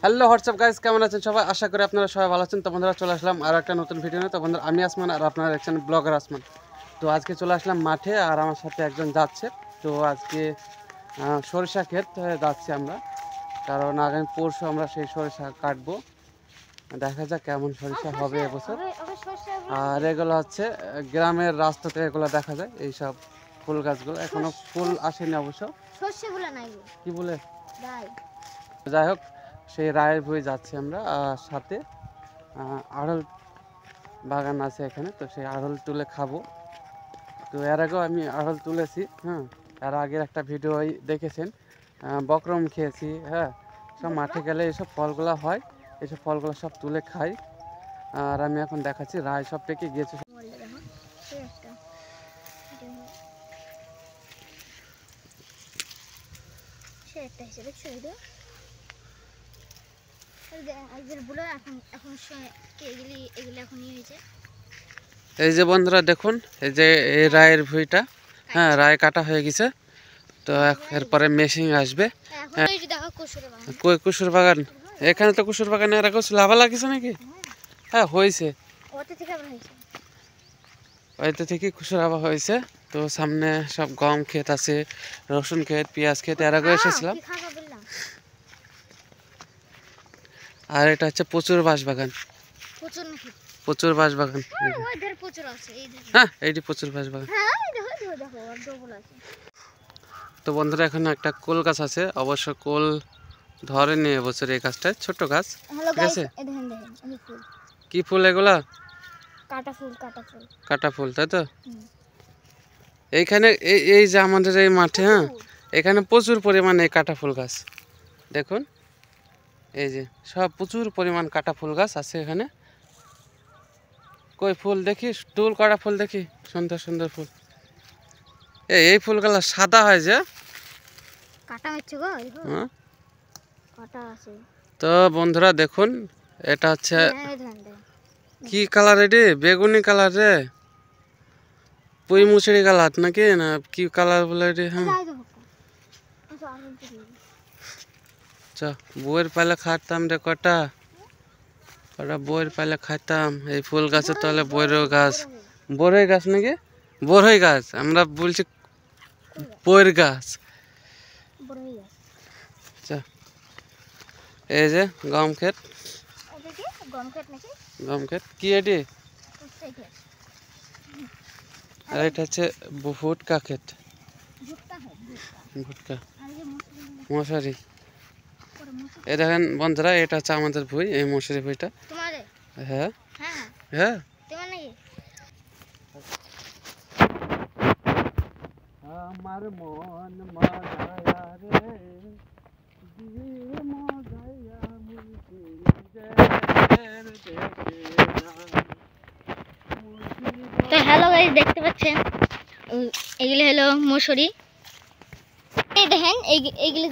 Hello WhatsApp guys, কেমন আছেন সবাই? আশা করি আপনারা সবাই ভালো আছেন। তো বন্ধুরা চলে আসলাম আর একটা নতুন ভিডিও নিয়ে। তো বন্ধুরা আমি আসমান আর আপনারা দেখছেন ব্লগার আসমান। তো আজকে চলে আসলাম মাঠে আর আমার সাথে একজন যাচ্ছে। তো আজকে সরিষা ক্ষেত যাচ্ছি আমরা, কারণ আগামী পরশু আমরা সেই সরিষা কাটবো। দেখা যাক কেমন সরিষা হবে এবছর। আর এগুলো হচ্ছে গ্রামের রাস্তাতে এগুলো দেখা যায়, এইসব ফুল গাছগুলো এখনো ফুল আসেনি অবশ্য। কি বলে যাই হোক, সেই রায়ের ভুঁই যাচ্ছি আমরা। সাথে আড়ল বাগান আছে এখানে, তো সেই আড়ল তুলে খাবো। তো এর আগেও আমি আড়ল তুলেছি, হ্যাঁ। এর আগের একটা ভিডিও দেখেছেন, বকরম খেয়েছি, হ্যাঁ। সব মাঠে গেলে এইসব ফলগুলো হয়, এইসব ফলগুলো সব তুলে খাই। আর আমি এখন দেখাচ্ছি রায় সব পেকে গিয়েছে। এই যে বন্ধুরা দেখুন, এই যে এই রায়ের ভুঁইটা, হ্যাঁ, রায় কাটা হয়ে গেছে। তো এরপরে মেশিন আসবে। কই কুসুর বাগান? এখানে তো কুসুর বাগানে এর আগে লাভা লাগিয়েছে নাকি? হ্যাঁ হয়েছে, ওইটা থেকে কুসুর আবার হয়েছে। তো সামনে সব গম ক্ষেত আছে, রসুন ক্ষেত, পেঁয়াজ ক্ষেত, এর আগে এসেছিলাম। আর এটা হচ্ছে প্রচুর বাঁশ বাগান, প্রচুর বাঁশ বাগান। হ্যাঁ এইটি প্রচুর বাঁশ বাগান। তো বন্ধুরা এখন একটা কোল গাছ আছে, অবশ্য কোল ধরেনি এবছর এই গাছটায়, ছোট গাছ, ঠিক আছে। কি ফুল এগুলা? কাটা ফুল, তাই তো। এইখানে এই যে আমাদের এই মাঠে, হ্যাঁ, এখানে প্রচুর পরিমাণে কাটা ফুল গাছ দেখুন। এই যে সব প্রচুর পরিমাণ কাটা ফুল গাছ আছে এখানে। কই ফুল দেখি, টুল কাটা ফুল দেখি, সুন্দর সুন্দর ফুল। এই ফুলগুলা সাদা হয় যে, হ্যাঁ। তো বন্ধুরা দেখুন, এটা হচ্ছে কি কালার? এটি বেগুনি কালার রে, পুঁই মুচড়ি কালার নাকি, না কি কালার বলে এটি? হ্যাঁ, বইয়ের পালে খাতাম রে কটা কটা বইয়ের পালে খাইতাম। এই ফুল গাছের তলে বইয়ের গাছ, বড়ই গাছ নাকি, বড়ই গাছ আমরা বলছি, বইয়ের গাছ। এই যে গম ক্ষেত, গম ক্ষেত কি এটি? আর এটা হচ্ছে ভুট্টা ক্ষেত, ভুট্টা মশারি। এই দেখেন বন্ধুরা, এটা হচ্ছে আমাদের ভুঁই, এই মশারি ভুঁইটা। হ্যাঁ হ্যাঁ, আমার মন মায়া রে, তো হ্যালো গাইস, দেখতে পাচ্ছেন এগুলো হলো মসুরি। এই দেখেন এইগুলো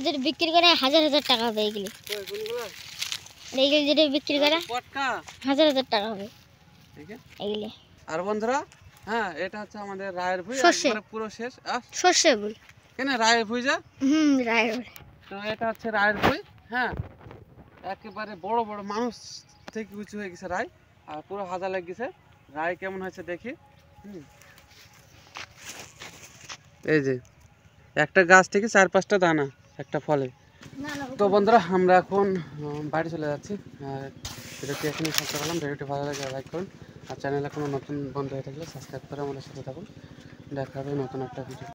যদি বিক্রি করে হাজার হাজার টাকা হবে। এইগুলো যদি বিক্রি করে হাজার হাজার টাকা হবে এইগুলো। আর বন্ধুরা, হ্যাঁ, এটা হচ্ছে আমাদের রায়ের ভুঁই, একবারে পুরো শেষ। সর্ষে ফুল কেন রায়ের ভুঁই যা? রায়ের ভুঁই। তো এটা হচ্ছে রায়ের ভুঁই, হ্যাঁ। একেবারে বড় বড় মানুষ থেকে উঁচু হয়ে গেছে রায়, আর পুরো হাজা লেগে গেছে। রায় কেমন হয়েছে দেখি। এই যে একটা গাছ থেকে 4-5টা দানা একটা ফলে। তো বন্ধুরা আমরা এখন বাড়ি চলে যাচ্ছি। ভিডিওটি এখানে শেষ করলাম। ভিডিওটি ভালো লাগে লাইক করুন, আর চ্যানেলে কোনো নতুন বন্ধু হয়ে থাকলে সাবস্ক্রাইব করে আমাদের সাথে থাকুন। দেখা হবে নতুন একটা ভিডিও।